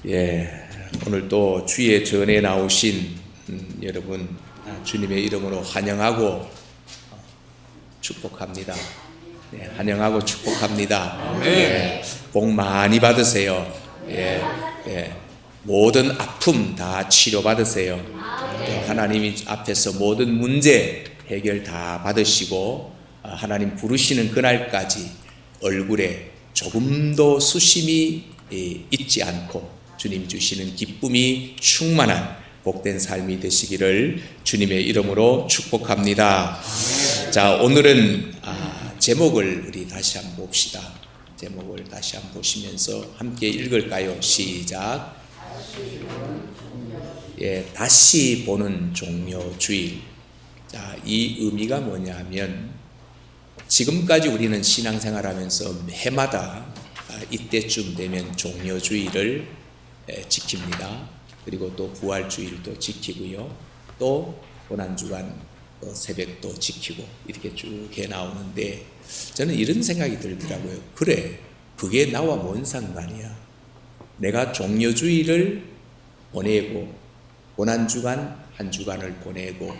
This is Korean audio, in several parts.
예, 오늘 또 주의 전에 나오신 여러분 주님의 이름으로 환영하고 축복합니다. 네, 환영하고 축복합니다. 예, 복 많이 받으세요. 예, 예, 모든 아픔 다 치료받으세요. 또 하나님이 앞에서 모든 문제 해결 다 받으시고 하나님 부르시는 그날까지 얼굴에 조금도 수심이 잊지 않고 주님 주시는 기쁨이 충만한 복된 삶이 되시기를 주님의 이름으로 축복합니다. 자, 오늘은 제목을 우리 다시 한번 봅시다. 제목을 다시 한번 보시면서 함께 읽을까요? 시작. 예, 다시 보는 종료주일. 자, 이 의미가 뭐냐면 지금까지 우리는 신앙생활하면서 해마다 이때쯤 되면 종료주일을 지킵니다. 그리고 또 부활주일도 지키고요. 또 고난주간 또 새벽도 지키고 이렇게 쭉 해 나오는데 저는 이런 생각이 들더라고요. 그래, 그게 나와 뭔 상관이야. 내가 종료주일을 보내고 고난주간 한 주간을 보내고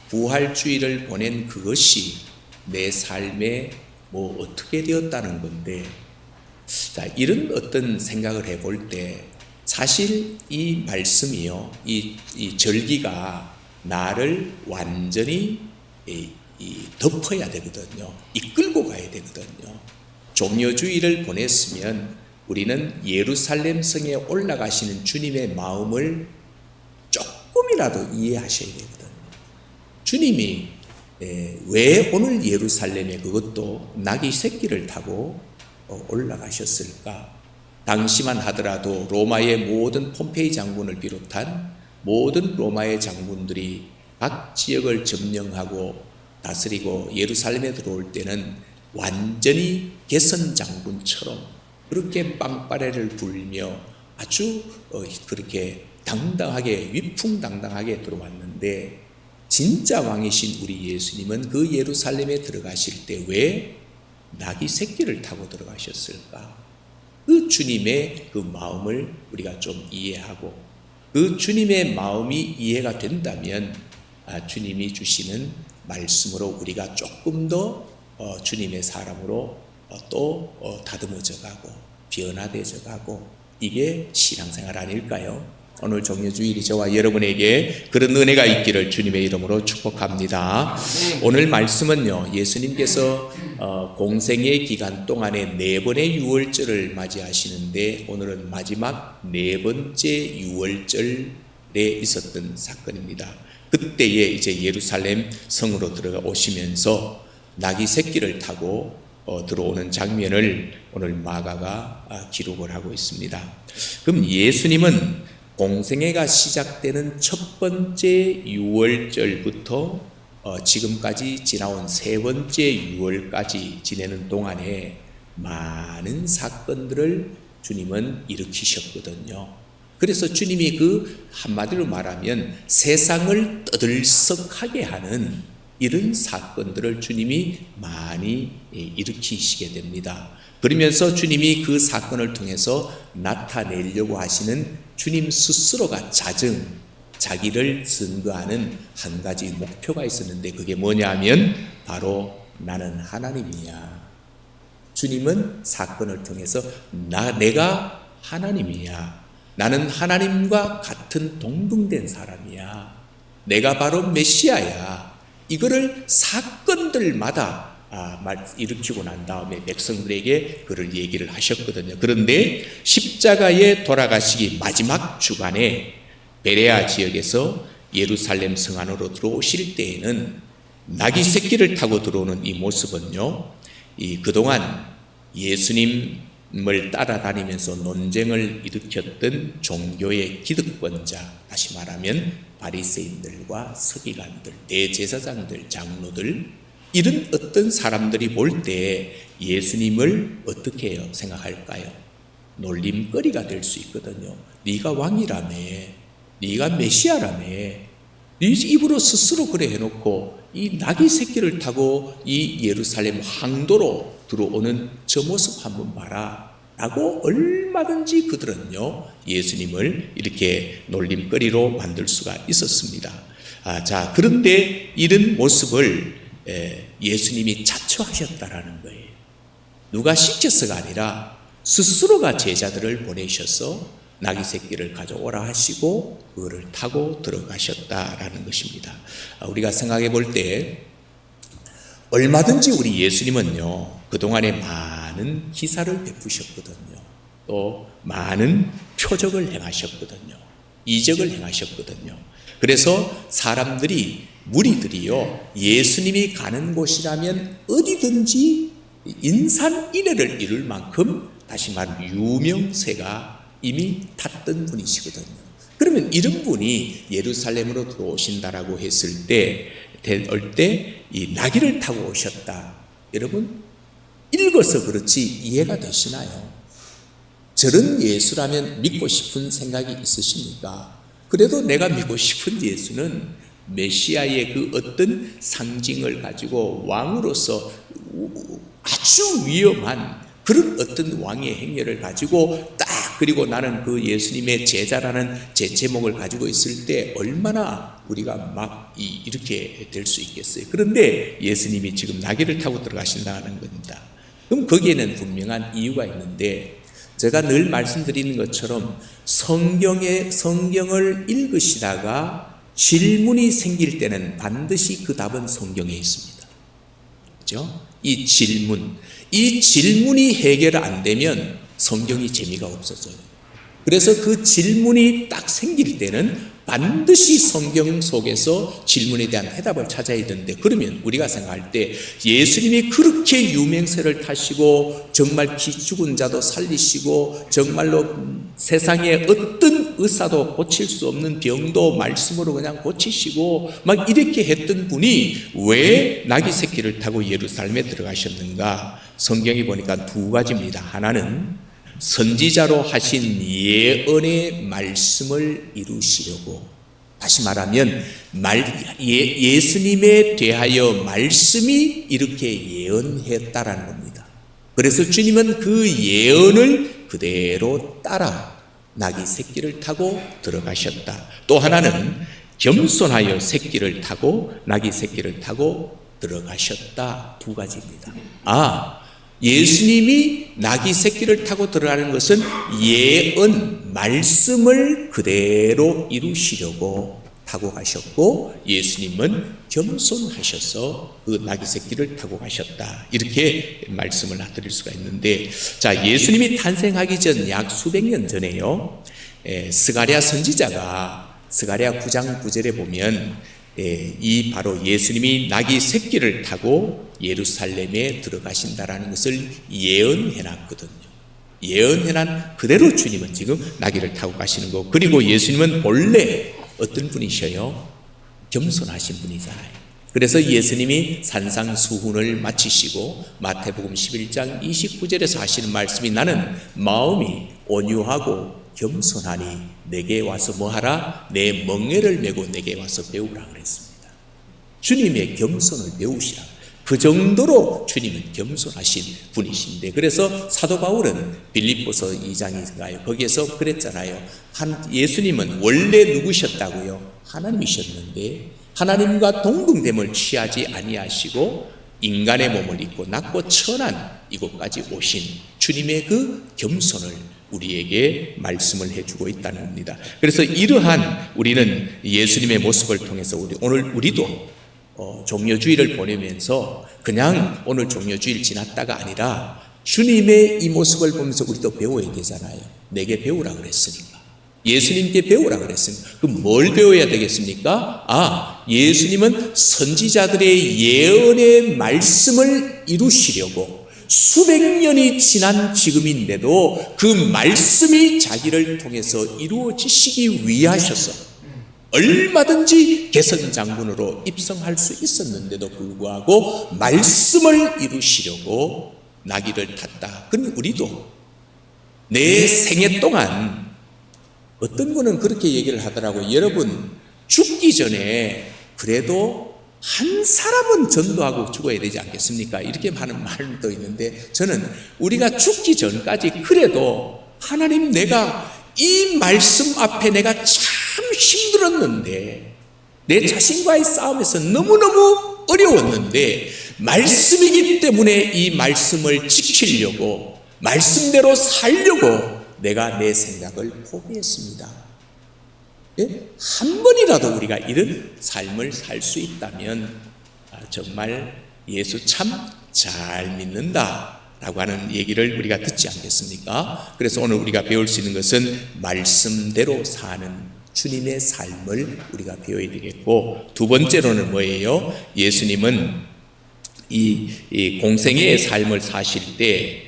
부활주일을 보낸 그것이 내 삶에 뭐 어떻게 되었다는 건데, 자, 이런 어떤 생각을 해볼 때 사실 이 말씀이요, 이 절기가 나를 완전히 덮어야 되거든요. 이끌고 가야 되거든요. 종료주일을 보냈으면 우리는 예루살렘 성에 올라가시는 주님의 마음을 조금이라도 이해하셔야 되거든요. 주님이 왜 오늘 예루살렘에 그것도 나귀 새끼를 타고 올라가셨을까? 당시만 하더라도 로마의 모든 폼페이 장군을 비롯한 모든 로마의 장군들이 각 지역을 점령하고 다스리고 예루살렘에 들어올 때는 완전히 개선 장군처럼 그렇게 빵빠레를 불며 아주 그렇게 당당하게 위풍당당하게 들어왔는데, 진짜 왕이신 우리 예수님은 그 예루살렘에 들어가실 때 왜 나귀 새끼를 타고 들어가셨을까? 그 주님의 그 마음을 우리가 좀 이해하고 그 주님의 마음이 이해가 된다면 주님이 주시는 말씀으로 우리가 조금 더 주님의 사람으로 또 다듬어져 가고 변화되어 가고, 이게 신앙생활 아닐까요? 오늘 종료주일이 저와 여러분에게 그런 은혜가 있기를 주님의 이름으로 축복합니다. 오늘 말씀은요, 예수님께서 공생의 기간 동안에 4번의 유월절을 맞이하시는데 오늘은 마지막 4번째 유월절에 있었던 사건입니다. 그때에 이제 예루살렘 성으로 들어가 오시면서 나귀 새끼를 타고 들어오는 장면을 오늘 마가가 기록을 하고 있습니다. 그럼 예수님은 공생애가 시작되는 첫 번째 유월절부터 지금까지 지나온 3번째 유월까지 지내는 동안에 많은 사건들을 주님은 일으키셨거든요. 그래서 주님이 그 한마디로 말하면 세상을 떠들썩하게 하는 이런 사건들을 주님이 많이 일으키시게 됩니다. 그러면서 주님이 그 사건을 통해서 나타내려고 하시는 주님 스스로가 자기를 증거하는 한 가지 목표가 있었는데, 그게 뭐냐면 바로 나는 하나님이야. 주님은 사건을 통해서 내가 하나님이야. 나는 하나님과 같은 동등된 사람이야. 내가 바로 메시아야. 이거를 사건들마다 일으키고 난 다음에 백성들에게 그를 얘기를 하셨거든요. 그런데 십자가에 돌아가시기 마지막 주간에 베레아 지역에서 예루살렘 성 안으로 들어오실 때에는 나귀 새끼를 타고 들어오는 이 모습은요, 그동안 예수님을 따라다니면서 논쟁을 일으켰던 종교의 기득권자, 다시 말하면 바리새인들과 서기관들, 대제사장들, 장로들, 이런 어떤 사람들이 볼 때 예수님을 어떻게 해요? 생각할까요? 놀림거리가 될 수 있거든요. 네가 왕이라며, 네가 메시아라며, 네 입으로 스스로 그래 해놓고 이 나귀 새끼를 타고 이 예루살렘 황도로 들어오는 저 모습 한번 봐라. 라고 얼마든지 그들은요, 예수님을 이렇게 놀림거리로 만들 수가 있었습니다. 자, 그런데 이런 모습을 예수님이 자초하셨다라는 거예요. 누가 시켜서가 아니라 스스로가 제자들을 보내셔서 나귀 새끼를 가져오라 하시고 그거를 타고 들어가셨다라는 것입니다. 우리가 생각해 볼 때 얼마든지 우리 예수님은요, 그동안에 많은 기사를 베푸셨거든요. 또 많은 표적을 행하셨거든요. 이적을 행하셨거든요. 그래서 사람들이, 무리들이요, 예수님이 가는 곳이라면 어디든지 인산인해를 이룰 만큼, 다시 말하면 유명세가 이미 탔던 분이시거든요. 그러면 이런 분이 예루살렘으로 들어오신다라고 했을 때, 이 나귀를 타고 오셨다. 여러분, 읽어서 그렇지 이해가 되시나요? 저런 예수라면 믿고 싶은 생각이 있으십니까? 그래도 내가 믿고 싶은 예수는 메시아의 그 어떤 상징을 가지고 왕으로서 아주 위험한 그런 어떤 왕의 행렬을 가지고 딱, 그리고 나는 그 예수님의 제자라는 제 제목을 가지고 있을 때 얼마나 우리가 막 이렇게 될 수 있겠어요. 그런데 예수님이 지금 나귀를 타고 들어가신다는 겁니다. 그럼 거기에는 분명한 이유가 있는데, 제가 늘 말씀드리는 것처럼 성경을 읽으시다가 질문이 생길 때는 반드시 그 답은 성경에 있습니다. 그렇죠? 이 질문이 해결 안 되면 성경이 재미가 없어져요. 그래서 그 질문이 딱 생길 때는 반드시 성경 속에서 질문에 대한 해답을 찾아야 되는데, 그러면 우리가 생각할 때 예수님이 그렇게 유명세를 타시고 정말 죽은 자도 살리시고 정말로 세상에 어떤 의사도 고칠 수 없는 병도 말씀으로 그냥 고치시고 막 이렇게 했던 분이 왜 나귀 새끼를 타고 예루살렘에 들어가셨는가? 성경이 보니까 두 가지입니다. 하나는 선지자로 하신 예언의 말씀을 이루시려고, 다시 말하면 예수님에 대하여 말씀이 이렇게 예언했다라는 겁니다. 그래서 주님은 그 예언을 그대로 따라 나귀 새끼를 타고 들어가셨다. 또 하나는 겸손하여 새끼를 타고 나귀 새끼를 타고 들어가셨다. 두 가지입니다. 예수님이 나귀 새끼를 타고 들어가는 것은 예언, 말씀을 그대로 이루시려고 타고 가셨고, 예수님은 겸손하셔서 그 나귀 새끼를 타고 가셨다. 이렇게 말씀을 드릴 수가 있는데, 자, 예수님이 탄생하기 전 약 수백 년 전에요, 스가랴 선지자가 스가랴 9장 9절에 보면 이 바로 예수님이 나귀 새끼를 타고 예루살렘에 들어가신다라는 것을 예언해놨거든요. 예언해난 그대로 주님은 지금 나귀를 타고 가시는 거. 그리고 예수님은 본래 어떤 분이셔요? 겸손하신 분이잖아요. 그래서 예수님이 산상수훈을 마치시고 마태복음 11장 29절에서 하시는 말씀이, 나는 마음이 온유하고 겸손하니 내게 와서 뭐하라? 내 멍에를 메고 내게 와서 배우라 그랬습니다. 주님의 겸손을 배우시라. 그 정도로 주님은 겸손하신 분이신데, 그래서 사도 바울은 빌립보서 2장인가요? 거기에서 그랬잖아요. 예수님은 원래 누구셨다고요? 하나님이셨는데 하나님과 동등됨을 취하지 아니하시고 인간의 몸을 입고 낮고 천한 이곳까지 오신 주님의 그 겸손을 우리에게 말씀을 해주고 있다는 겁니다. 그래서 이러한 우리는 예수님의 모습을 통해서 우리도 종려주의를 보내면서 그냥 오늘 종려주의를 지났다가 아니라 주님의 이 모습을 보면서 우리도 배워야 되잖아요. 내게 배우라 그랬으니까. 예수님께 배우라 그랬으니까. 그럼 뭘 배워야 되겠습니까? 예수님은 선지자들의 예언의 말씀을 이루시려고 수백 년이 지난 지금인데도 그 말씀이 자기를 통해서 이루어지시기 위하셔서 얼마든지 개선 장군으로 입성할 수 있었는데도 불구하고 말씀을 이루시려고 나귀를 탔다. 그럼 우리도 내 생애 동안, 어떤 분은 그렇게 얘기를 하더라고요. 여러분 죽기 전에 그래도 한 사람은 전도하고 죽어야 되지 않겠습니까? 이렇게 하는 말도 있는데 저는 우리가 죽기 전까지 그래도 하나님, 내가 이 말씀 앞에 내가 참 힘들었는데, 내 자신과의 싸움에서 너무너무 어려웠는데 말씀이기 때문에 이 말씀을 지키려고, 말씀대로 살려고 내가 내 생각을 포기했습니다. 예? 한 번이라도 우리가 이런 삶을 살 수 있다면 정말 예수 참 잘 믿는다 라고 하는 얘기를 우리가 듣지 않겠습니까? 그래서 오늘 우리가 배울 수 있는 것은 말씀대로 사는 주님의 삶을 우리가 배워야 되겠고, 두 번째로는 뭐예요? 예수님은 이 공생애의 삶을 사실 때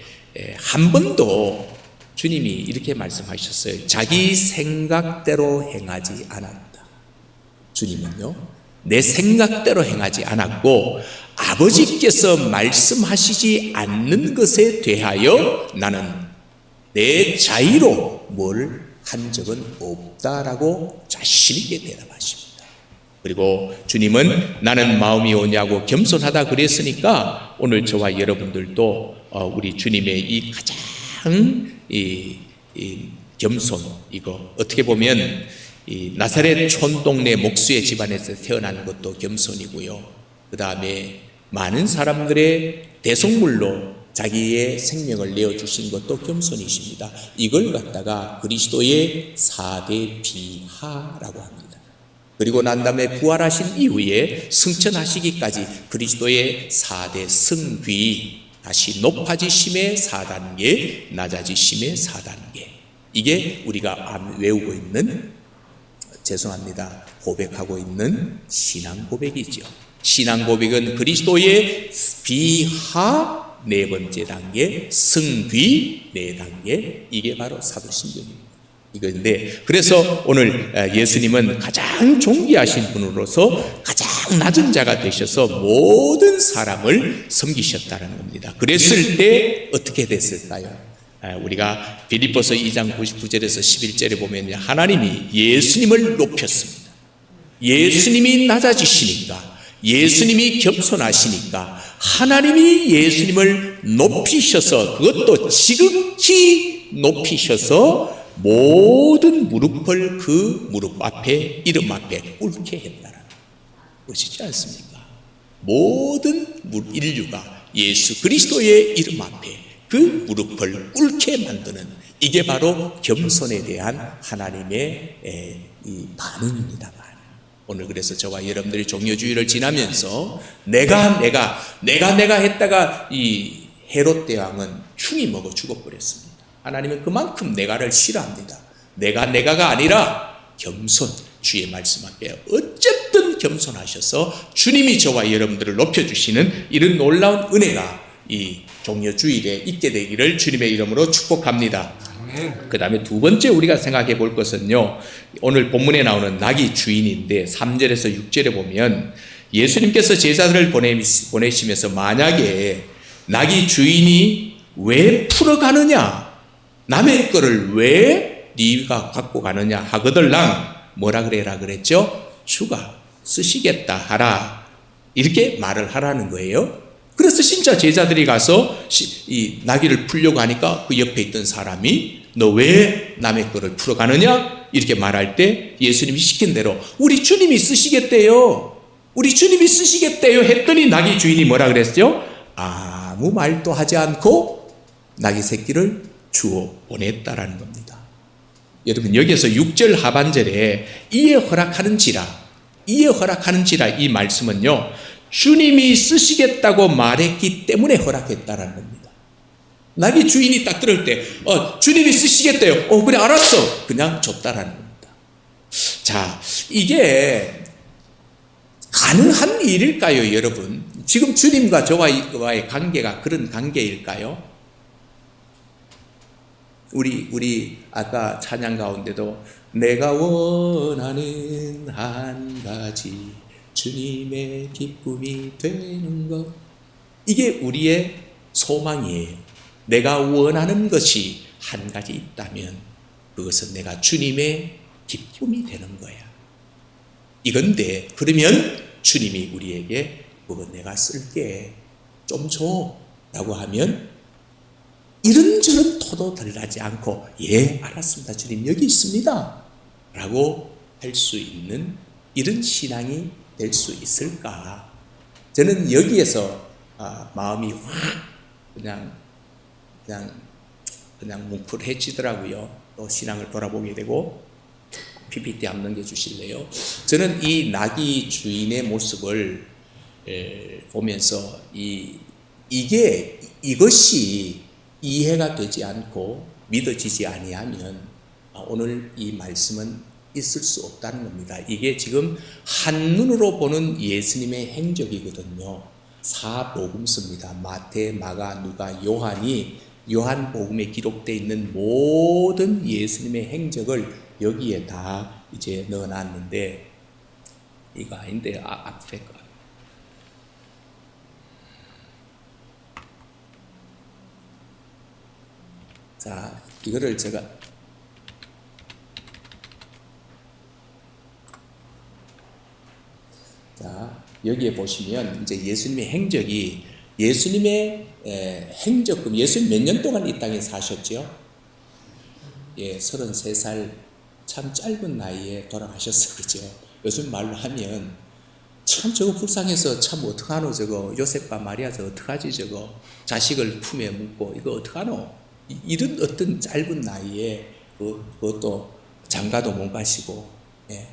한 번도 주님이 이렇게 말씀하셨어요. 자기 생각대로 행하지 않았다. 주님은요, 내 생각대로 행하지 않았고 아버지께서 말씀하시지 않는 것에 대하여 나는 내 자의로 뭘 한 적은 없다라고 자신 있게 대답하십니다. 그리고 주님은 나는 마음이 오냐고 겸손하다 그랬으니까 오늘 저와 여러분들도 우리 주님의 이 가장 이 겸손, 이거 어떻게 보면 이 나사렛 촌동네 목수의 집안에서 태어난 것도 겸손이고요. 그 다음에 많은 사람들의 대속물로 자기의 생명을 내어주신 것도 겸손이십니다. 이걸 갖다가 그리스도의 4대 비하라고 합니다. 그리고 난 다음에 부활하신 이후에 승천하시기까지 그리스도의 4대 승귀, 다시 높아지심의 4단계, 낮아지심의 4단계. 이게 우리가 외우고 있는, 죄송합니다, 고백하고 있는 신앙 고백이죠. 신앙 고백은 그리스도의 비하 4번째 단계, 승귀 4단계, 이게 바로 사도신경입니다. 이건데, 그래서 오늘 예수님은 가장 존귀하신 분으로서 가장 낮은 자가 되셔서 모든 사람을 섬기셨다는 겁니다. 그랬을 때 어떻게 됐을까요? 우리가 빌립보서 2장 99절에서 11절에 보면 하나님이 예수님을 높였습니다. 예수님이 낮아지시니까, 예수님이 겸손하시니까 하나님이 예수님을 높이셔서, 그것도 지극히 높이셔서 모든 무릎을 그 무릎 앞에, 이름 앞에 꿇게 했다라는 것이지 않습니까? 모든 인류가 예수 그리스도의 이름 앞에 그 무릎을 꿇게 만드는, 이게 바로 겸손에 대한 하나님의 이 반응입니다. 오늘 그래서 저와 여러분들이 종려주의를 지나면서 내가 했다가 이 헤롯 대왕은 충이 먹어 죽어버렸습니다. 하나님은 그만큼 내가를 싫어합니다. 내가가 아니라 겸손, 주의 말씀 앞에 어쨌든 겸손하셔서 주님이 저와 여러분들을 높여주시는 이런 놀라운 은혜가 이 종려주일에 있게 되기를 주님의 이름으로 축복합니다. 그 다음에 두 번째 우리가 생각해 볼 것은요, 오늘 본문에 나오는 낙이 주인인데 3절에서 6절에 보면 예수님께서 제자들을 보내시면서 만약에 낙이 주인이 왜 풀어가느냐, 남의 거를 왜 네가 갖고 가느냐 하거들랑 뭐라 그래라 그랬죠? 주가 쓰시겠다 하라, 이렇게 말을 하라는 거예요. 그래서 진짜 제자들이 가서 이 나귀를 풀려고 하니까 그 옆에 있던 사람이 너 왜 남의 거를 풀어가느냐 이렇게 말할 때 예수님이 시킨 대로 우리 주님이 쓰시겠대요, 우리 주님이 쓰시겠대요 했더니 나귀 주인이 뭐라 그랬죠? 아무 말도 하지 않고 나귀 새끼를 주어 보냈다라는 겁니다. 여러분, 여기에서 6절 하반절에 이에 허락하는지라 이 말씀은요, 주님이 쓰시겠다고 말했기 때문에 허락했다라는 겁니다. 나귀 주인이 딱 들을 때 주님이 쓰시겠대요. 그래 알았어. 그냥 줬다라는 겁니다. 자, 이게 가능한 일일까요, 여러분? 지금 주님과 저와의 관계가 그런 관계일까요? 우리 아까 찬양 가운데도 내가 원하는 한 가지 주님의 기쁨이 되는 것, 이게 우리의 소망이에요. 내가 원하는 것이 한 가지 있다면 그것은 내가 주님의 기쁨이 되는 거야. 이건데, 그러면 주님이 우리에게 그거 내가 쓸게 좀 줘 라고 하면 이런저런 토도 덜나지 않고 예 알았습니다 주님 여기 있습니다 라고 할 수 있는 이런 신앙이 될 수 있을까? 저는 여기에서 마음이 확 그냥 뭉클해지더라고요. 또 신앙을 돌아보게 되고 PPT 한번 넘겨주실래요? 저는 이 나귀 주인의 모습을 보면서 이것이 이해가 되지 않고 믿어지지 아니하면 오늘 이 말씀은 있을 수 없다는 겁니다. 이게 지금 한눈으로 보는 예수님의 행적이거든요. 사복음서입니다. 마태, 마가, 누가, 요한이 요한복음에 기록되어 있는 모든 예수님의 행적을 여기에 다 이제 넣어놨는데 이거 아닌데 앞에 거. 자, 이거를 제가 자, 여기에 보시면 이제 예수님의 행적이 예수님의 행적금 예수님 몇 년 동안 이 땅에 사셨죠? 예, 33살 참 짧은 나이에 돌아가셨어 그죠? 요즘 말로 하면 참 저거 불쌍해서 참 어떡하노 저거 요셉과 마리아 저 어떡하지 저거 자식을 품에 묻고 이거 어떡하노 이런 어떤 짧은 나이에 그것도 장가도 못 가시고 예,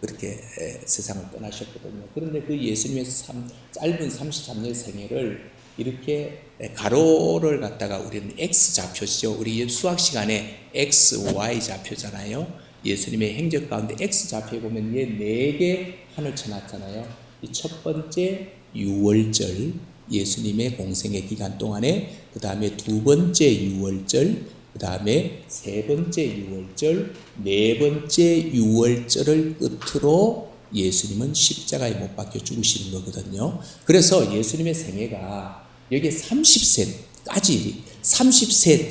그렇게 세상을 떠나셨거든요. 그런데 그 예수님의 짧은 33년 생애를 이렇게 가로를 갖다가 우리는 X 좌표죠. 우리 수학 시간에 X, Y 좌표잖아요. 예수님의 행적 가운데 X 좌표에 보면 얘 4개 판을 쳐놨잖아요. 이 첫 번째 유월절, 예수님의 공생의 기간 동안에, 그 다음에 두 번째 유월절, 그 다음에 세 번째 유월절, 네 번째 유월절을 끝으로 예수님은 십자가에 못 박혀 죽으시는 거거든요. 그래서 예수님의 생애가 여기 30세까지, 30세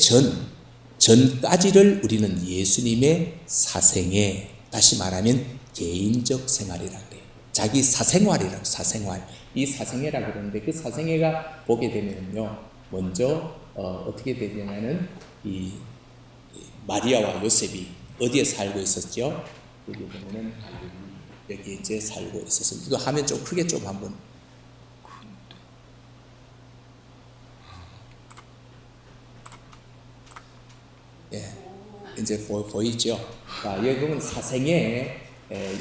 전까지를 우리는 예수님의 사생애, 다시 말하면 개인적 생활이라고 그래요. 자기 사생활이라고, 사생활. 이 사생애라고 그러는데 그 사생애가 보게 되면요. 먼저 어떻게 되냐면은 이 마리아와 요셉이 어디에 살고 있었죠? 여기 보면은 여기 이제 살고 있었습니다. 이거 화면 좀 크게 좀 한번. 예, 이제 보이죠? 자, 여기 보면 사생애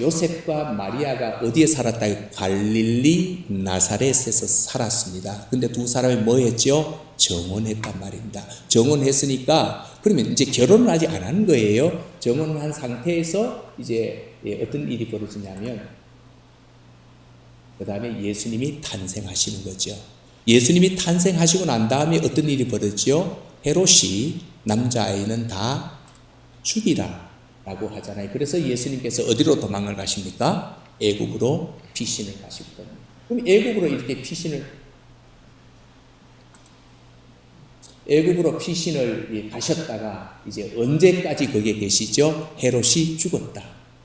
요셉과 마리아가 어디에 살았다? 갈릴리 나사렛에서 살았습니다. 근데 두 사람이 뭐 했죠? 정혼했단 말입니다. 정혼했으니까 그러면 이제 결혼을 아직 안 한 거예요. 정혼을 한 상태에서 이제 어떤 일이 벌어지냐면 그 다음에 예수님이 탄생하시는 거죠. 예수님이 탄생하시고 난 다음에 어떤 일이 벌어지죠? 헤롯이 남자아이는 다 죽이라 라고 하잖아요. 그래서 예수님께서 어디로 도망을 가십니까? 애국으로 피신을 가시거든요. 그럼 애국으로 이렇게 애국으로 피신을 가셨다가 이제 언제까지 거기에 계시죠? 헤롯이 죽었다.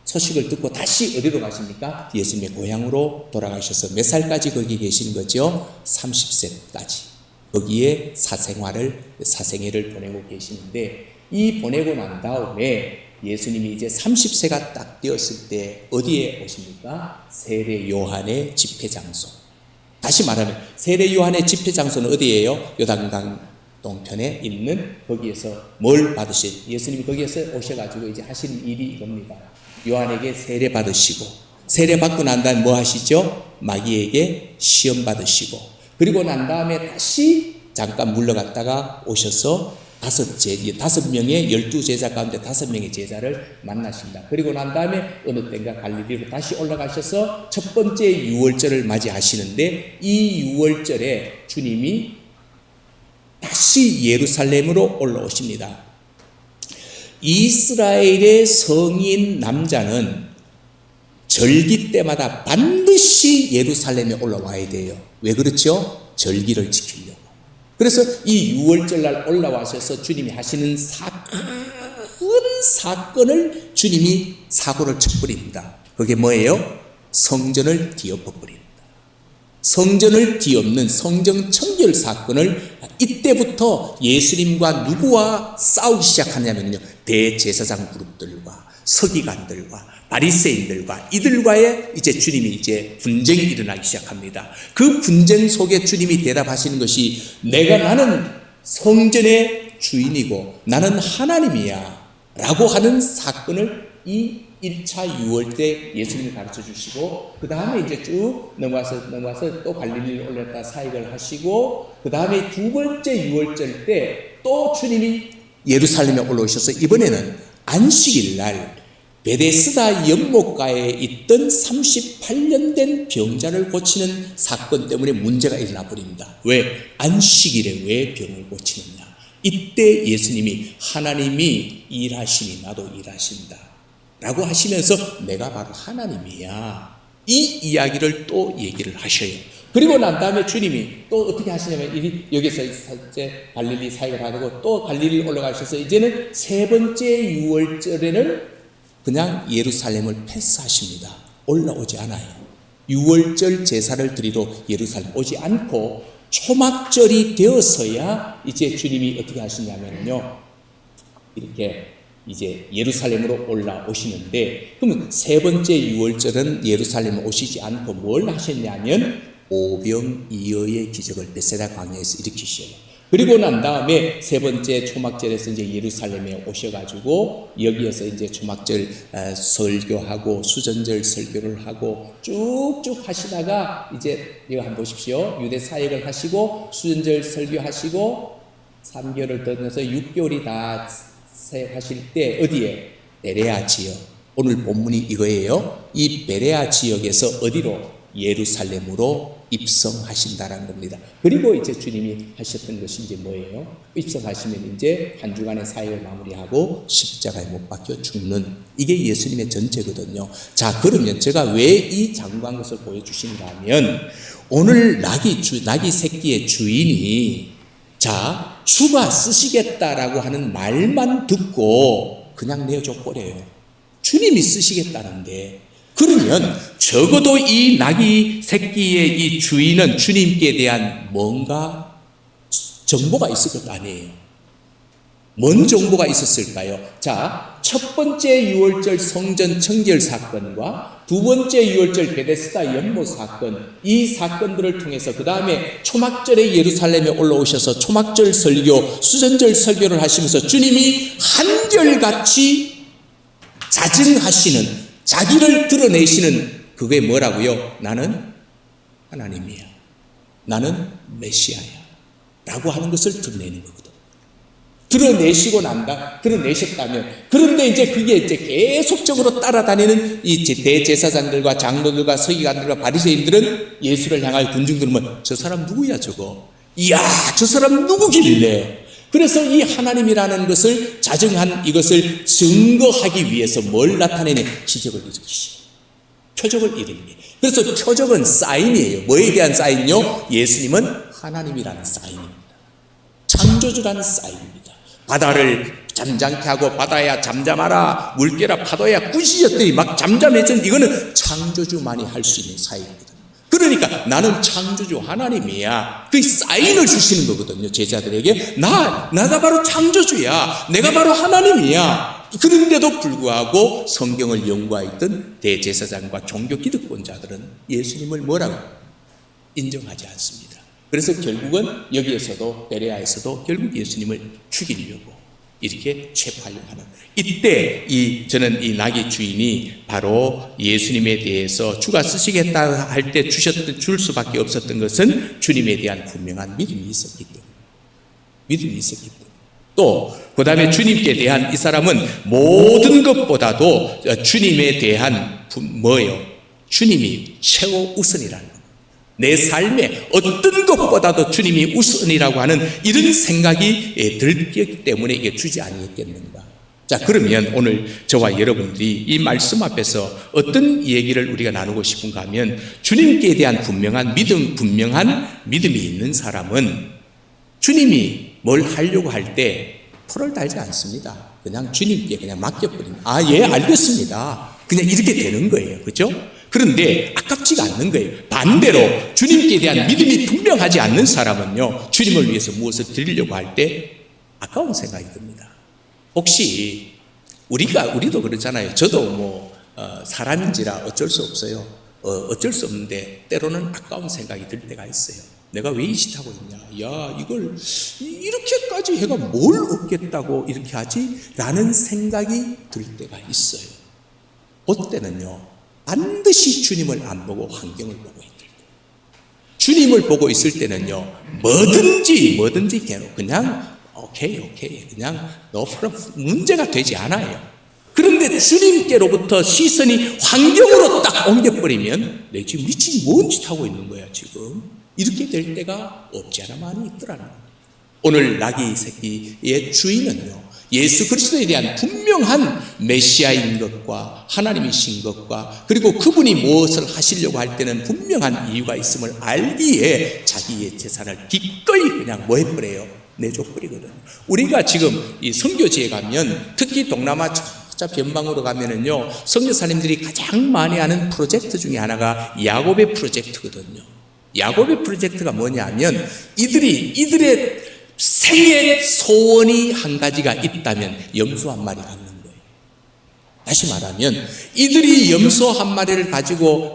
소식을 듣고 다시 어디로 가십니까? 예수님의 고향으로 돌아가셔서 몇 살까지 거기 계시는 거죠? 30세까지. 거기에 사생애를 보내고 계시는데 이 보내고 난 다음에 예수님이 이제 30세가 딱 되었을 때 어디에 오십니까? 세례 요한의 집회 장소. 다시 말하면 세례 요한의 집회 장소는 어디예요? 요단강 동편에 있는 거기에서 뭘 받으신 예수님이 거기에서 오셔가지고 이제 하시는 일이 이겁니다. 요한에게 세례 받으시고 세례 받고 난 다음에 뭐 하시죠? 마귀에게 시험 받으시고 그리고 난 다음에 다시 잠깐 물러갔다가 오셔서 5명의 12제자 가운데 5명의 제자를 만나신다. 그리고 난 다음에 어느 때인가 갈릴리로 다시 올라가셔서 첫 번째 유월절을 맞이하시는데 이 유월절에 주님이 다시 예루살렘으로 올라오십니다. 이스라엘의 성인 남자는 절기 때마다 반드시 예루살렘에 올라와야 돼요. 왜 그렇죠? 절기를 지키려고. 그래서 이 유월절날 올라와셔서 주님이 하시는 큰 사건을 주님이 사고를 쳐버립니다. 그게 뭐예요? 성전을 뒤엎어버립니다. 성전을 뒤엎는 성전 청결 사건을 이때부터 예수님과 누구와 싸우기 시작하냐면요, 대제사장 그룹들과 서기관들과 바리새인들과 이들과의 이제 주님이 이제 분쟁이 일어나기 시작합니다. 그 분쟁 속에 주님이 대답하시는 것이 나는 성전의 주인이고 나는 하나님이야 라고 하는 사건을 이 1차 유월 때 예수님이 가르쳐 주시고, 그 다음에 이제 쭉 넘어가서 또 갈릴리를 올렸다 사역을 하시고, 그 다음에 두 번째 유월절 때 또 주님이 예루살렘에 올라오셔서 이번에는 안식일 날 베데스다 연못가에 있던 38년 된 병자를 고치는 사건 때문에 문제가 일어나 버립니다. 왜? 안식일에 왜 병을 고치느냐? 이때 예수님이 하나님이 일하시니 나도 일하신다 라고 하시면서 내가 바로 하나님이야, 이 이야기를 또 얘기를 하셔요. 그리고 난 다음에 주님이 또 어떻게 하시냐면 여기서 이제 갈릴리 사역을 하고 또 갈릴리 올라가셔서 이제는 세 번째 유월절에는 그냥 예루살렘을 패스하십니다. 올라오지 않아요. 유월절 제사를 드리러 예루살렘 오지 않고 초막절이 되어서야 이제 주님이 어떻게 하시냐면요, 이렇게 이제 예루살렘으로 올라오시는데, 그러면 세 번째 유월절은 예루살렘에 오시지 않고 뭘 하셨냐면 오병이어의 기적을 베세다 광야에서 일으키셔요. 그리고 난 다음에 세 번째 초막절에서 이제 예루살렘에 오셔가지고 여기에서 이제 초막절 설교하고 수전절 설교를 하고 쭉쭉 하시다가 이제 이거 한번 보십시오. 유대 사역을 하시고 수전절 설교하시고 3개월을 더 넣어서 6개월이 다 사역하실 때 어디에? 베레아 지역. 오늘 본문이 이거예요. 이 베레아 지역에서 어디로? 예루살렘으로 입성하신다라는 겁니다. 그리고 이제 주님이 하셨던 것이 이제 뭐예요? 입성하시면 이제 한 주간의 사역을 마무리하고 십자가에 못 박혀 죽는, 이게 예수님의 전체거든요. 자, 그러면 제가 왜 이 장구한 것을 보여주신가 하면, 오늘 나귀 새끼의 주인이 자, 주가 쓰시겠다라고 하는 말만 듣고 그냥 내어줘 버려요. 주님이 쓰시겠다는데, 그러면 적어도 이 나귀 새끼의 이 주인은 주님께 대한 뭔가 정보가 있을 것 아니에요. 뭔 정보가 있었을까요? 자, 첫 번째 유월절 성전 청결 사건과 두 번째 유월절 베데스다 연못 사건, 이 사건들을 통해서 그 다음에 초막절에 예루살렘에 올라오셔서 초막절 설교, 수전절 설교를 하시면서 주님이 한결같이 자증하시는, 자기를 드러내시는 그게 뭐라고요? 나는 하나님이야, 나는 메시아야 라고 하는 것을 드러내는 거거든. 드러내시고 드러내셨다면, 그런데 이제 그게 이제 계속적으로 따라다니는 이 대제사장들과 장로들과 서기관들과 바리새인들은 예수를 향할 군중들은 저 사람 누구야 저거? 이야, 저 사람 누구길래? 그래서 이 하나님이라는 것을 자증한 이것을 증거하기 위해서 뭘 나타내냐? 기적을 일으키시, 표적을 일으키시. 그래서 표적은 사인이에요. 뭐에 대한 사인요? 예수님은 하나님이라는 사인입니다. 창조주라는 사인입니다. 바다를 잠잠케 하고 바다야 잠잠하라, 물결아 파도야 꾸짖었더니 막 잠잠해진, 이거는 창조주만이 할 수 있는 사인입니다. 그러니까 나는 창조주 하나님이야, 그 사인을 주시는 거거든요. 제자들에게 나가 바로 창조주야, 내가 바로 하나님이야. 그런데도 불구하고 성경을 연구하였던 대제사장과 종교 기득권자들은 예수님을 뭐라고? 인정하지 않습니다. 그래서 결국은 여기에서도 베레아에서도 결국 예수님을 죽이려고 이렇게 체포하려고 하는, 이때 저는 이 나귀 주인이 바로 예수님에 대해서 주가 쓰시겠다 할 때 줄 수밖에 없었던 것은 주님에 대한 분명한 믿음이 있었기 때문에. 또 그 다음에 주님께 대한, 이 사람은 모든 것보다도 주님에 대한 뭐예요? 주님이 최고 우선이라는 것. 내 삶에 어떤 것보다도 주님이 우선이라고 하는 이런 생각이 들기 때문에 이게 주지 아니겠는가. 자, 그러면 오늘 저와 여러분들이 이 말씀 앞에서 어떤 얘기를 우리가 나누고 싶은가 하면, 주님께 대한 분명한 믿음이 있는 사람은 주님이 뭘 하려고 할 때 풀을 달지 않습니다. 그냥 주님께 그냥 맡겨버립니다. 아, 예, 알겠습니다. 그냥 이렇게 되는 거예요. 그렇죠? 그런데 아깝지가 않는 거예요. 반대로 주님께 대한 믿음이 분명하지 않는 사람은요, 주님을 위해서 무엇을 드리려고 할 때 아까운 생각이 듭니다. 혹시 우리도 그렇잖아요. 저도 사람인지라 어쩔 수 없어요. 어쩔 수 없는데 때로는 아까운 생각이 들 때가 있어요. 내가 왜 이 짓 하고 있냐? 야, 이걸 이렇게까지 해가 뭘 얻겠다고 이렇게 하지? 라는 생각이 들 때가 있어요. 그때는요, 반드시 주님을 안 보고 환경을 보고 있을 때. 주님을 보고 있을 때는요, 뭐든지 그냥 오케이 그냥 no problem, 문제가 되지 않아요. 그런데 주님께로부터 시선이 환경으로 딱 옮겨버리면 내 지금 미친 뭔 짓 하고 있는 거야 지금. 이렇게 될 때가 없지 않아 많이 있더라는 거예요. 오늘 나귀 새끼의 주인은요, 예수 그리스도에 대한 분명한 메시아인 것과 하나님이신 것과 그리고 그분이 무엇을 하시려고 할 때는 분명한 이유가 있음을 알기에 자기의 재산을 기꺼이 그냥 뭐 해버려요? 내줘버리거든요. 우리가 지금 이 선교지에 가면, 특히 동남아 저 변방으로 가면은요, 선교사님들이 가장 많이 하는 프로젝트 중에 하나가 야곱의 프로젝트거든요. 야곱의 프로젝트가 뭐냐면, 이들의 생애 소원이 한 가지가 있다면 염소 한 마리 갖는 거예요. 다시 말하면 이들이 염소 한 마리를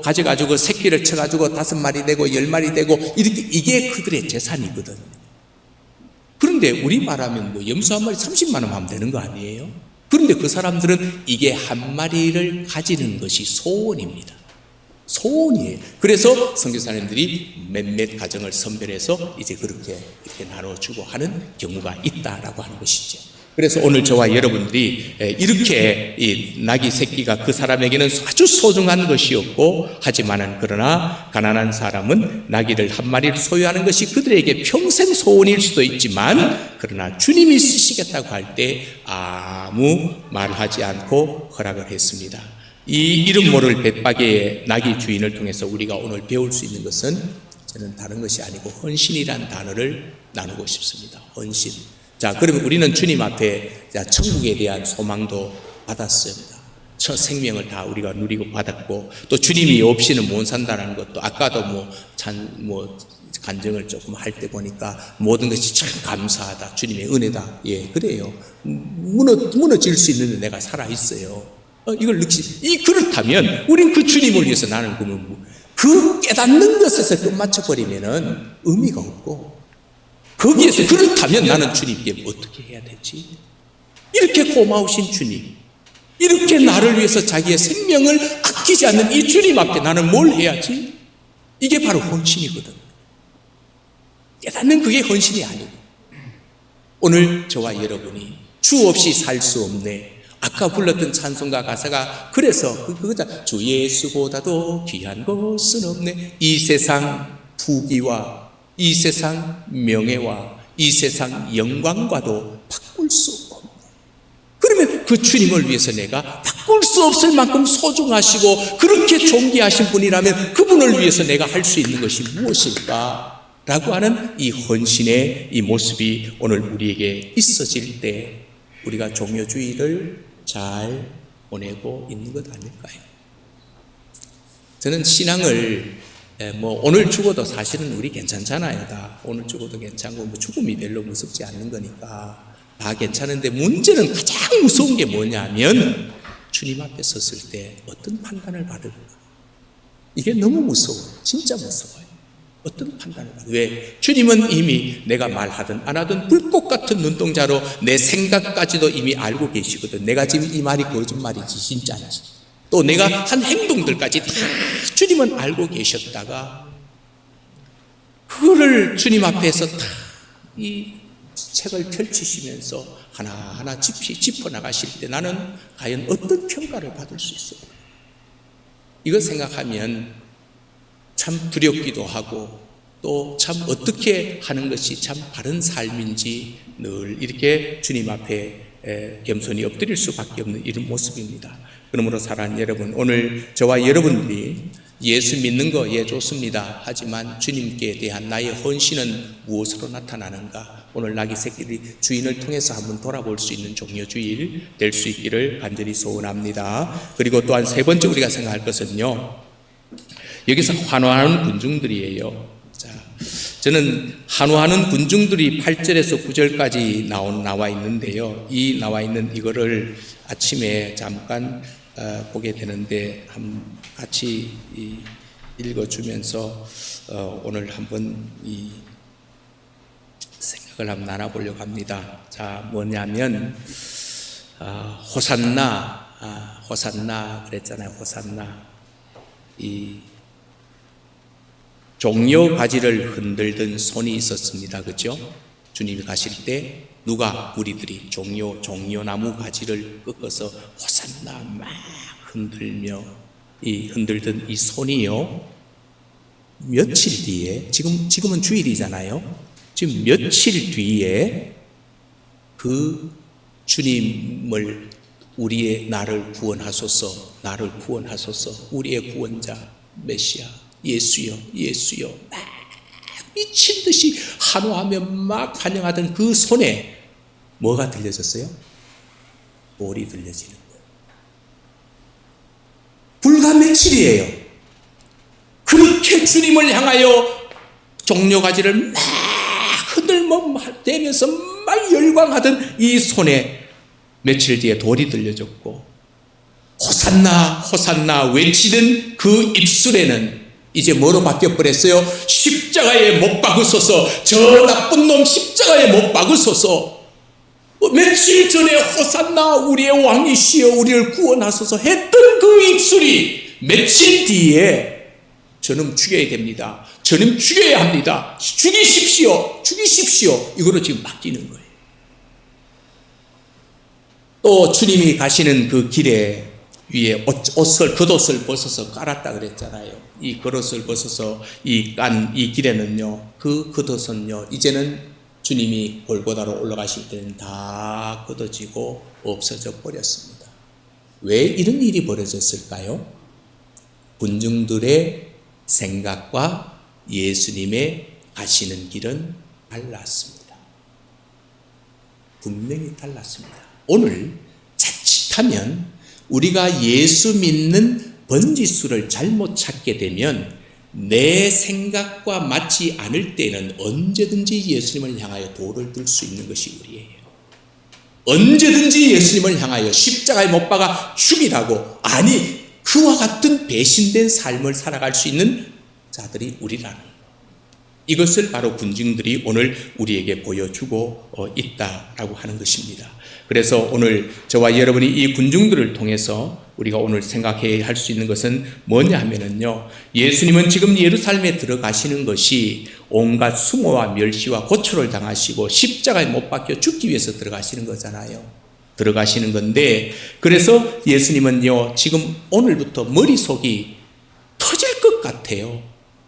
가져가지고 새끼를 쳐가지고 5마리 되고 10마리 되고 이게 그들의 재산이거든요. 그런데 우리 말하면 염소 한 마리 30만 원 하면 되는 거 아니에요? 그런데 그 사람들은 이게 한 마리를 가지는 것이 소원입니다. 소원이에요. 그래서 선교사님들이 몇몇 가정을 선별해서 이제 그렇게 이렇게 나눠주고 하는 경우가 있다라고 하는 것이죠. 그래서 오늘 저와 여러분들이 이렇게 이 나귀 새끼가 그 사람에게는 아주 소중한 것이었고, 하지만은 그러나 가난한 사람은 나귀를 한 마리를 소유하는 것이 그들에게 평생 소원일 수도 있지만, 그러나 주님이 쓰시겠다고 할 때 아무 말하지 않고 허락을 했습니다. 이 이름 모를 벳바게의 나귀 주인을 통해서 우리가 오늘 배울 수 있는 것은, 저는 다른 것이 아니고 헌신이란 단어를 나누고 싶습니다. 헌신. 자, 그러면 우리는 주님 앞에 천국에 대한 소망도 받았습니다. 첫 생명을 다 우리가 누리고 받았고, 또 주님이 없이는 못 산다는 것도, 아까도 간증을 조금 할 때 보니까 모든 것이 참 감사하다, 주님의 은혜다. 예, 그래요. 무너질 수 있는데 내가 살아있어요. 이걸 그렇다면 우린 그 주님을 위해서 나는 그 깨닫는 것에서 끝마쳐버리면은 의미가 없고, 거기에서 그렇다면 나는 주님께 어떻게 해야 되지? 이렇게 고마우신 주님, 이렇게 나를 위해서 자기의 생명을 아끼지 않는 이 주님 앞에 나는 뭘 해야지? 이게 바로 헌신이거든. 깨닫는 그게 헌신이 아니고, 오늘 저와 여러분이 주 없이 살 수 없네. 아까 불렀던 찬송가 가사가 그래서 그거다. 주 예수보다도 귀한 것은 없네. 이 세상 부귀와 이 세상 명예와 이 세상 영광과도 바꿀 수 없네. 그러면 그 주님을 위해서 내가 바꿀 수 없을 만큼 소중하시고 그렇게 존귀하신 분이라면 그분을 위해서 내가 할 수 있는 것이 무엇일까? 라고 하는 이 헌신의 이 모습이 오늘 우리에게 있어질 때 우리가 종료주의를 잘 보내고 있는 것 아닐까요? 저는 신앙을 오늘 죽어도 사실은 우리 괜찮잖아요. 다 오늘 죽어도 괜찮고 죽음이 별로 무섭지 않는 거니까 다 괜찮은데, 문제는 가장 무서운 게 뭐냐면 주님 앞에 섰을 때 어떤 판단을 받을까? 이게 너무 무서워요. 진짜 무서워요. 어떤 판단을 받아요? 왜? 주님은 이미 내가 말하든 안 하든 불꽃 같은 눈동자로 내 생각까지도 이미 알고 계시거든. 내가 지금 이 말이 거짓말이지 진짜인지, 또 내가 한 행동들까지 다 주님은 알고 계셨다가 그거를 주님 앞에서 다 이 책을 펼치시면서 하나하나 짚어나가실 때 나는 과연 어떤 평가를 받을 수 있을까? 이거 생각하면 참 두렵기도 하고, 또 참 어떻게 하는 것이 참 바른 삶인지 늘 이렇게 주님 앞에 겸손히 엎드릴 수밖에 없는 이런 모습입니다. 그러므로 사랑하는 여러분, 오늘 저와 여러분들이 예수 믿는 거 좋습니다. 하지만 주님께 대한 나의 헌신은 무엇으로 나타나는가? 오늘 나귀 새끼들이 주인을 통해서 한번 돌아볼 수 있는 종료주일 될 수 있기를 간절히 소원합니다. 그리고 또한 세 번째 우리가 생각할 것은요, 여기서 환호하는 군중들이에요. 자, 저는 환호하는 군중들이 8절에서 9절까지 나와 있는데요. 이 나와 있는 이거를 아침에 잠깐 보게 되는데 같이 읽어주면서 오늘 한번 이 생각을 한번 나눠보려고 합니다. 자, 뭐냐면 호산나 그랬잖아요. 호산나. 이 종려 가지를 흔들던 손이 있었습니다. 그죠? 주님이 가실 때 누가 우리들이 종려나무 가지를 꺾어서 호산나 막 흔들며 흔들던 이 손이요. 며칠 뒤에 지금은 주일이잖아요. 지금 며칠 뒤에 그 주님을 나를 구원하소서 우리의 구원자 메시아 예수여 막 미친 듯이 환호하며 막 환영하던 그 손에 뭐가 들려졌어요? 돌이 들려지는 거예요. 불과 며칠이에요. 그렇게 주님을 향하여 종려가지를 막 흔들면서 막 열광하던 이 손에 며칠 뒤에 돌이 들려졌고 호산나 외치던 그 입술에는 이제 뭐로 바뀌어버렸어요? 십자가에 못 박으소서, 저 나쁜 놈 십자가에 못 박으소서, 며칠 전에 호산나 우리의 왕이시여 우리를 구원하소서 했던 그 입술이 며칠 뒤에 저놈 죽여야 됩니다, 저놈 죽여야 합니다, 죽이십시오 이거로 지금 바뀌는 거예요. 또 주님이 가시는 그 길에 위에 겉옷을 벗어서 깔았다 그랬잖아요. 이 겉옷을 벗어서 이 길에는요, 그 겉옷은요, 이제는 주님이 골고다로 올라가실 때는 다 걷어지고 없어져 버렸습니다. 왜 이런 일이 벌어졌을까요? 군중들의 생각과 예수님의 가시는 길은 달랐습니다. 분명히 달랐습니다. 오늘 자칫하면 우리가 예수 믿는 번지수를 잘못 찾게 되면 내 생각과 맞지 않을 때는 언제든지 예수님을 향하여 돌을 들 수 있는 것이 우리예요. 언제든지 예수님을 향하여 십자가에 못 박아 죽이라고, 아니 그와 같은 배신된 삶을 살아갈 수 있는 자들이 우리라는 것. 이것을 바로 군중들이 오늘 우리에게 보여주고 있다라고 하는 것입니다. 그래서 오늘 저와 여러분이 이 군중들을 통해서 우리가 오늘 생각해야 할 수 있는 것은 뭐냐 하면은요, 예수님은 지금 예루살렘에 들어가시는 것이 온갖 수모와 멸시와 고초를 당하시고 십자가에 못 박혀 죽기 위해서 들어가시는 거잖아요. 들어가시는 건데, 그래서 예수님은요 지금 오늘부터 머릿속이 터질 것 같아요.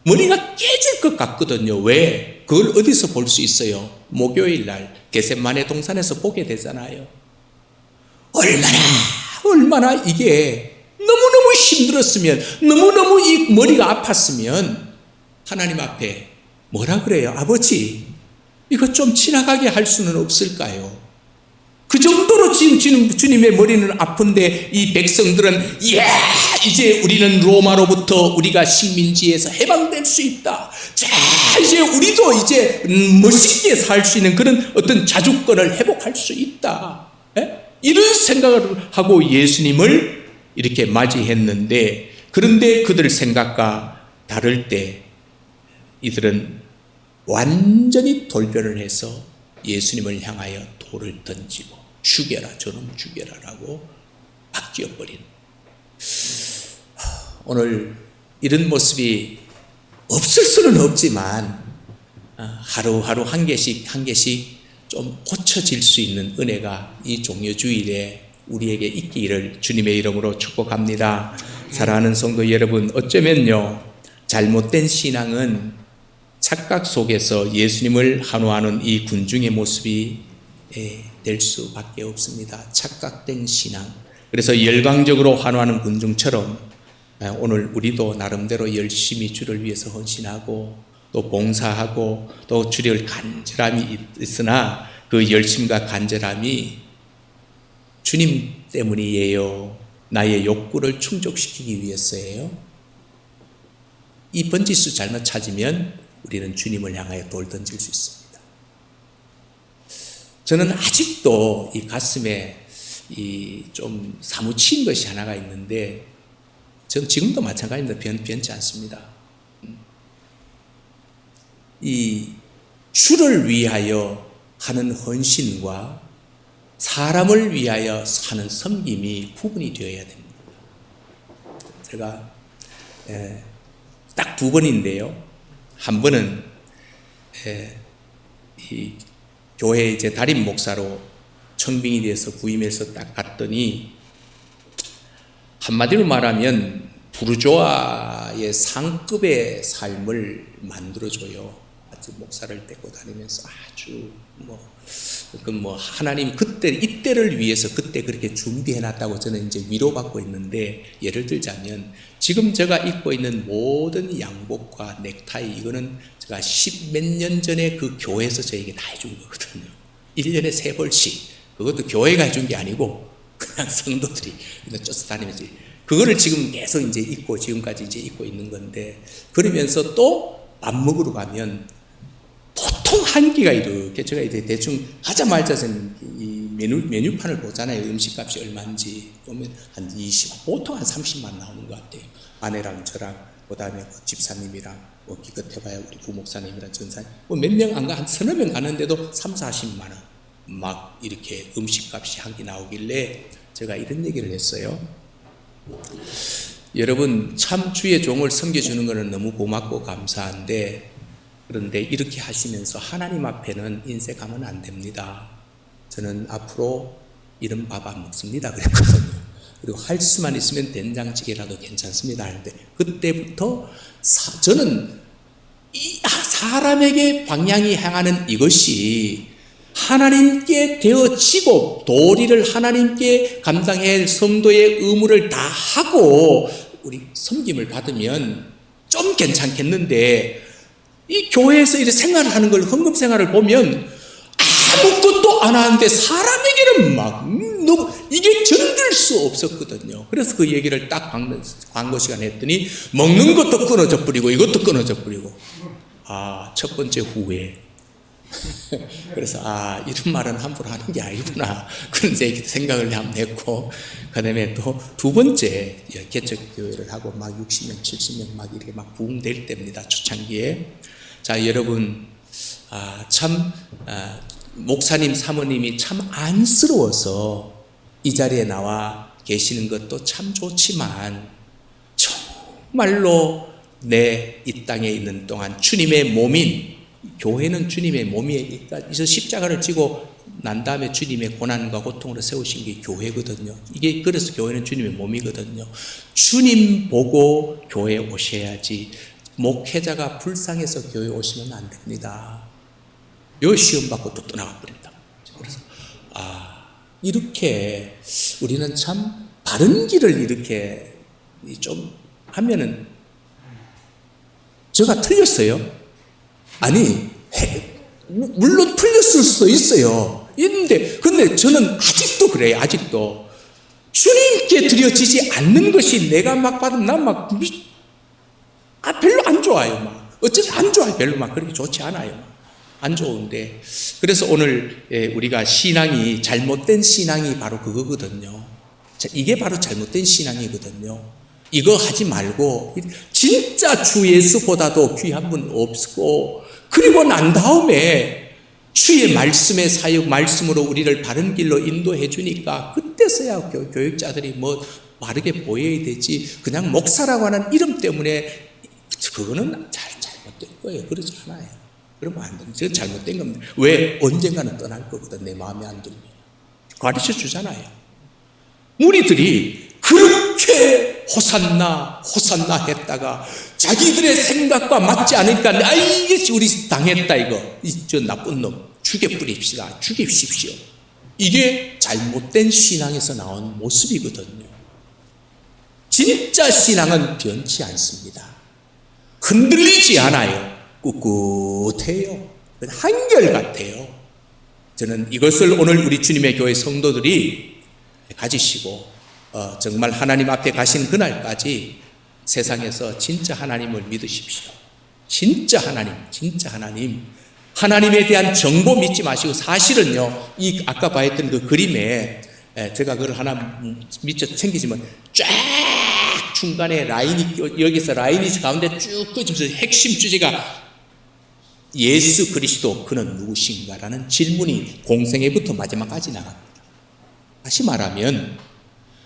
머리가 깨질 것 같거든요. 왜? 그걸 어디서 볼 수 있어요? 목요일 날 겟세마네 동산에서 보게 되잖아요. 얼마나 이게 너무너무 힘들었으면, 너무너무 이 머리가 아팠으면 하나님 앞에 뭐라 그래요? 아버지, 이거 좀 지나가게 할 수는 없을까요? 그 정도로 지금 주님의 머리는 아픈데 이 백성들은 이제 우리는 로마로부터 우리가 식민지에서 해방될 수 있다. 자, 이제 우리도 이제 멋있게 살 수 있는 그런 어떤 자주권을 회복할 수 있다. 이런 생각을 하고 예수님을 이렇게 맞이했는데, 그런데 그들 생각과 다를 때 이들은 완전히 돌변을 해서 예수님을 향하여 돌을 던지고 죽여라, 저놈 죽여라라고 바뀌어버린, 오늘 이런 모습이 없을 수는 없지만 하루하루 한 개씩 좀 고쳐질 수 있는 은혜가 이 종려주일에 우리에게 있기를 주님의 이름으로 축복합니다. 사랑하는 성도 여러분, 어쩌면요 잘못된 신앙은 착각 속에서 예수님을 환호하는 이 군중의 모습이 될 수밖에 없습니다. 착각된 신앙. 그래서 열광적으로 환호하는 군중처럼 오늘 우리도 나름대로 열심히 주를 위해서 헌신하고 또 봉사하고 또 주를 간절함이 있으나 그 열심과 간절함이 주님 때문이에요? 나의 욕구를 충족시키기 위해서예요? 이 번지수 잘못 찾으면 우리는 주님을 향하여 돌 던질 수 있습니다. 저는 아직도 이 가슴에 이 좀 사무친 것이 하나가 있는데, 저는 지금도 마찬가지입니다. 변치 않습니다. 이 주를 위하여 하는 헌신과 사람을 위하여 하는 섬김이 구분이 되어야 됩니다. 제가 딱 두 번인데요. 한 번은 이 교회 이제 담임 목사로 청빙이 돼서 부임해서 딱 갔더니, 한마디로 말하면 부르주아의 상급의 삶을 만들어줘요. 아주 목사를 데리고 다니면서 아주 하나님 이때를 위해서 그때 그렇게 준비해놨다고 저는 이제 위로받고 있는데, 예를 들자면 지금 제가 입고 있는 모든 양복과 넥타이, 이거는 제가 10몇 년 전에 그 교회에서 저에게 다 해준 거거든요. 1년에 3벌씩. 그것도 교회가 해준 게 아니고 그냥 성도들이 쫓아다니면서 그거를 지금 계속 이제 입고 지금까지 이제 입고 있는 건데, 그러면서 또 밥 먹으러 가면 보통 한 끼가 이렇게, 제가 이제 대충 가자마자 이 메뉴판을 보잖아요. 음식값이 얼마인지 보면 한 20, 보통 한 30만 나오는 것 같아요. 아내랑 저랑 그 다음에 집사님이랑 기껏해봐야 우리 부목사님이랑 전사님 몇 명 안 가, 한 서너 명 가는데도 3, 40만 원 막 이렇게 음식값이 한 끼 나오길래 제가 이런 얘기를 했어요. 여러분, 참 주의 종을 섬겨주는 것은 너무 고맙고 감사한데, 그런데 이렇게 하시면서 하나님 앞에는 인색하면 안 됩니다. 저는 앞으로 이런 밥 안 먹습니다 그랬거든요. 그리고 할 수만 있으면 된장찌개라도 괜찮습니다 하는데, 그때부터 저는 사람에게 방향이 향하는 이것이 하나님께 되어지고, 도리를 하나님께 감당해야 할 성도의 의무를 다 하고 우리 섬김을 받으면 좀 괜찮겠는데, 이 교회에서 이렇게 생활을 하는 걸, 헌금 생활을 보면 아무것도 안 하는데 사람에게는 막 너무 이게 견딜 수 없었거든요. 그래서 그 얘기를 딱 광고 시간에 했더니 먹는 것도 끊어져 버리고 이것도 끊어져 버리고, 첫 번째 후회. 그래서 이런 말은 함부로 하는 게 아니구나, 그런 생각을 한번 했고, 그 다음에 또 두 번째 개척교회를 하고 막 60명 70명 막 이렇게 막 부흥될 때입니다. 초창기에. 자, 여러분, 목사님 사모님이 참 안쓰러워서 이 자리에 나와 계시는 것도 참 좋지만, 정말로 내 이 땅에 있는 동안 주님의 몸인, 교회는 주님의 몸이니까, 이 십자가를 지고 난 다음에 주님의 고난과 고통으로 세우신 게 교회거든요. 이게 그래서 교회는 주님의 몸이거든요. 주님 보고 교회에 오셔야지, 목회자가 불쌍해서 교회에 오시면 안 됩니다. 요 시험 받고 또 떠나가 버린다. 그래서 이렇게 우리는 참 바른 길을 이렇게 좀 하면은, 제가 틀렸어요. 아니, 물론 틀렸을 수도 있어요. 있는데, 근데 저는 아직도 그래요. 아직도 주님께 드려지지 않는 것이 내가 막 받으면 난 막 별로 안 좋아요. 막 어쨌든 안 좋아요. 별로 막 그렇게 좋지 않아요. 안 좋은데, 그래서 오늘 우리가 신앙이, 잘못된 신앙이 바로 그거거든요. 이게 바로 잘못된 신앙이거든요. 이거 하지 말고 진짜 주 예수보다도 귀한 분 없고, 그리고 난 다음에 주의 말씀의 사역, 말씀으로 우리를 바른 길로 인도해 주니까 그때서야 교육자들이 뭐 바르게 보여야 되지, 그냥 목사라고 하는 이름 때문에 그거는 잘못된 거예요. 그러지 않아요. 그러면 안 됩니다. 그건 잘못된 겁니다. 왜? 언젠가는 떠날 거거든, 내 마음에 안 들면. 가르쳐 주잖아요. 무리들이 그렇게 호산나 호산나 했다가 자기들의 생각과 맞지 않으니까, 이게 우리 당했다, 이거 저 나쁜 놈 죽여버립시다, 죽이십시오. 이게 잘못된 신앙에서 나온 모습이거든요. 진짜 신앙은 변치 않습니다. 흔들리지 않아요. 꿋꿋해요. 한결같아요. 저는 이것을 오늘 우리 주님의 교회 성도들이 가지시고 정말 하나님 앞에 가신 그날까지 세상에서 진짜 하나님을 믿으십시오. 진짜 하나님, 진짜 하나님. 하나님에 대한 정보 믿지 마시고 사실은요, 이 아까 봤던 그 그림에 제가 그걸 하나 밑에 챙기지만 쫙 중간에 라인이 여기서 라인이 가운데 쭉 꺼지면서 핵심 주제가 예수 그리스도 그는 누구신가라는 질문이 공생애부터 마지막까지 나갑니다. 다시 말하면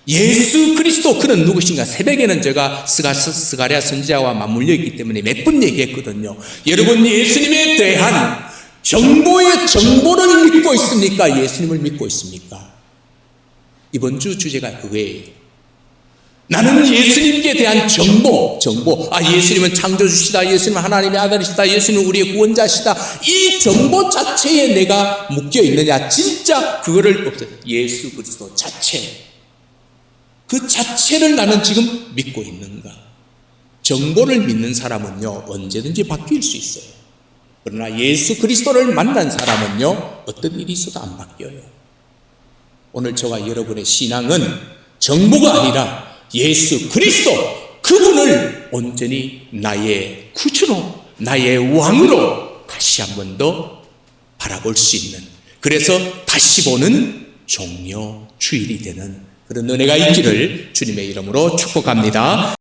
예수 그리스도 그는 누구신가? 새벽에는 제가 스가랴 선지자와 맞물려 있기 때문에 몇 번 얘기했거든요. 여러분 예수님에 대한 정보를 믿고 있습니까? 예수님을 믿고 있습니까? 이번 주 주제가 그거예요. 나는 예수님께 대한 정보, 예수님은 창조주시다, 예수님은 하나님의 아들이시다, 예수님은 우리의 구원자시다, 이 정보 자체에 내가 묶여 있느냐? 진짜 그거를 없어요. 예수 그리스도 자체, 그 자체를 나는 지금 믿고 있는가? 정보를 믿는 사람은요, 언제든지 바뀔 수 있어요. 그러나 예수 그리스도를 만난 사람은요, 어떤 일이 있어도 안 바뀌어요. 오늘 저와 여러분의 신앙은 정보가 아니라 예수 그리스도, 그분을 온전히 나의 구주로, 나의 왕으로 다시 한 번 더 바라볼 수 있는, 그래서 다시 보는 종려 주일이 되는 그런 은혜가 있기를 주님의 이름으로 축복합니다.